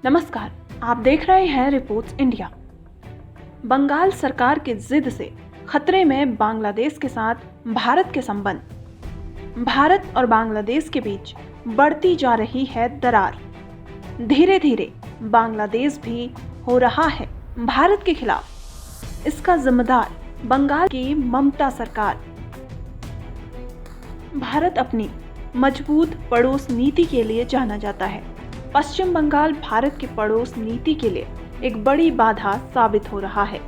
नमस्कार, आप देख रहे हैं रिपोर्ट्स इंडिया। बंगाल सरकार की जिद से खतरे में बांग्लादेश के साथ भारत के संबंध। भारत और बांग्लादेश के बीच बढ़ती जा रही है दरार। धीरे धीरे बांग्लादेश भी हो रहा है भारत के खिलाफ। इसका जिम्मेदार बंगाल की ममता सरकार। भारत अपनी मजबूत पड़ोस नीति के लिए जाना जाता है। पश्चिम बंगाल भारत के पड़ोस नीति के लिए एक बड़ी बाधा साबित हो रहा है।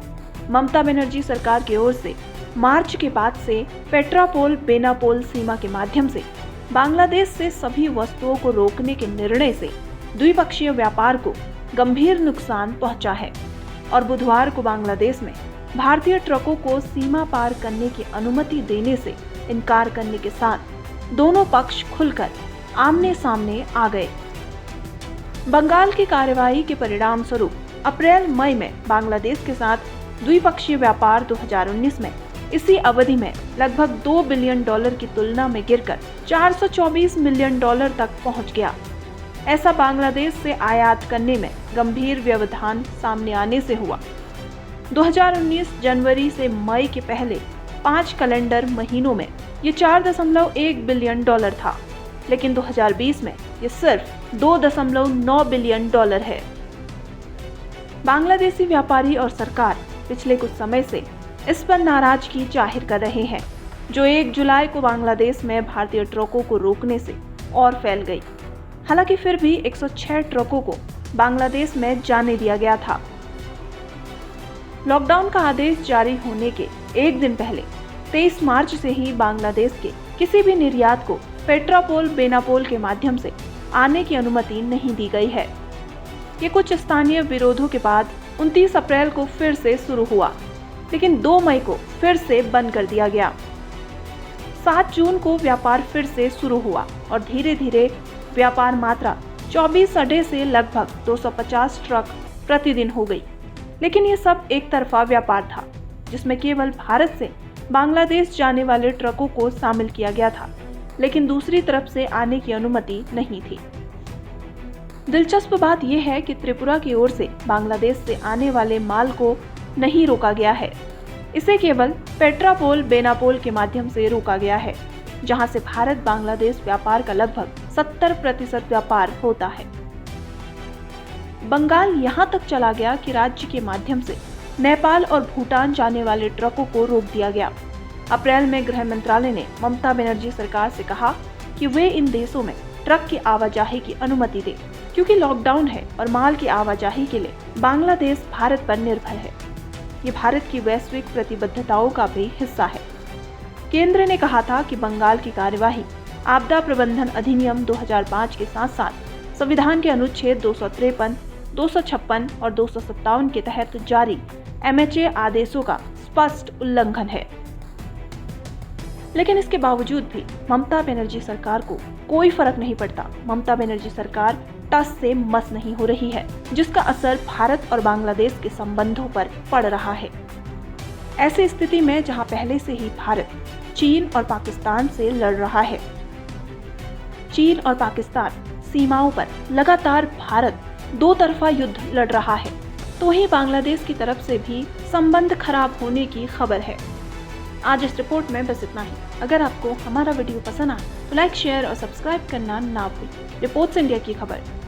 ममता बनर्जी सरकार की ओर से मार्च के बाद से पेट्रापोल बेनापोल सीमा के माध्यम से बांग्लादेश से सभी वस्तुओं को रोकने के निर्णय से द्विपक्षीय व्यापार को गंभीर नुकसान पहुंचा है और बुधवार को बांग्लादेश में भारतीय ट्रकों को सीमा पार करने की अनुमति देने से इनकार करने के साथ दोनों पक्ष खुलकर आमने सामने आ गए। बंगाल की कार्रवाई के परिणाम स्वरूप अप्रैल मई में बांग्लादेश के साथ द्विपक्षीय व्यापार 2019 में इसी अवधि में लगभग $2 बिलियन की तुलना में गिरकर $424 मिलियन तक पहुंच गया। ऐसा बांग्लादेश से आयात करने में गंभीर व्यवधान सामने आने से हुआ। 2019 जनवरी से मई के पहले 5 कैलेंडर महीनों में ये $4.1 बिलियन था, लेकिन 2020 में ये सिर्फ $2.9 बिलियन है। बांग्लादेशी व्यापारी और सरकार पिछले कुछ समय से इस पर नाराजगी जाहिर कर रहे हैं, जो 1 जुलाई को बांग्लादेश में भारतीय ट्रकों को रोकने से और फैल गई। हालांकि फिर भी 106 ट्रकों को बांग्लादेश में जाने दिया गया था। लॉकडाउन का आदेश जारी होने के एक दिन पहले 23 मार्च से ही बांग्लादेश के किसी भी निर्यात को पेट्रापोल बेनापोल के माध्यम से आने की अनुमति नहीं दी गई है। ये कुछ स्थानीय विरोधों के बाद 29 अप्रैल को फिर से शुरू हुआ, लेकिन 2 मई को फिर से बंद कर दिया गया। 7 जून को व्यापार फिर से शुरू हुआ और धीरे धीरे व्यापार मात्रा 24 अड्डे से लगभग 250 ट्रक प्रतिदिन हो गई। लेकिन ये सब एक तरफा व्यापार था, जिसमें केवल भारत से बांग्लादेश जाने वाले ट्रकों को शामिल किया गया था, लेकिन दूसरी तरफ से आने की अनुमति नहीं थी। दिलचस्प बात यह है कि त्रिपुरा की ओर से बांग्लादेश से आने वाले माल को नहीं रोका गया है। इसे केवल पेट्रापोल बेनापोल के माध्यम से रोका गया है, जहां से भारत बांग्लादेश व्यापार का लगभग 70% व्यापार होता है। बंगाल यहां तक चला गया कि राज्य के माध्यम से नेपाल और भूटान जाने वाले ट्रकों को रोक दिया गया। अप्रैल में गृह मंत्रालय ने ममता बनर्जी सरकार से कहा कि वे इन देशों में ट्रक की आवाजाही की अनुमति दे, क्योंकि लॉकडाउन है और माल की आवाजाही के लिए बांग्लादेश भारत पर निर्भर है। ये भारत की वैश्विक प्रतिबद्धताओं का भी हिस्सा है। केंद्र ने कहा था कि बंगाल की कार्यवाही आपदा प्रबंधन अधिनियम 2005 के साथ साथ संविधान के अनुच्छेद 253, 256 और 257 के तहत जारी MHA आदेशों का स्पष्ट उल्लंघन है। लेकिन इसके बावजूद भी ममता बनर्जी सरकार को कोई फर्क नहीं पड़ता। ममता बनर्जी सरकार टस से मस नहीं हो रही है, जिसका असर भारत और बांग्लादेश के संबंधों पर पड़ रहा है। ऐसी स्थिति में जहां पहले से ही भारत चीन और पाकिस्तान से लड़ रहा है, चीन और पाकिस्तान सीमाओं पर लगातार भारत दो तरफा युद्ध लड़ रहा है, तो वहीं बांग्लादेश की तरफ से भी संबंध खराब होने की खबर है। आज इस रिपोर्ट में बस इतना ही। अगर आपको हमारा वीडियो पसंद आए तो लाइक, शेयर और सब्सक्राइब करना ना भूलें। रिपोर्ट्स इंडिया की खबर।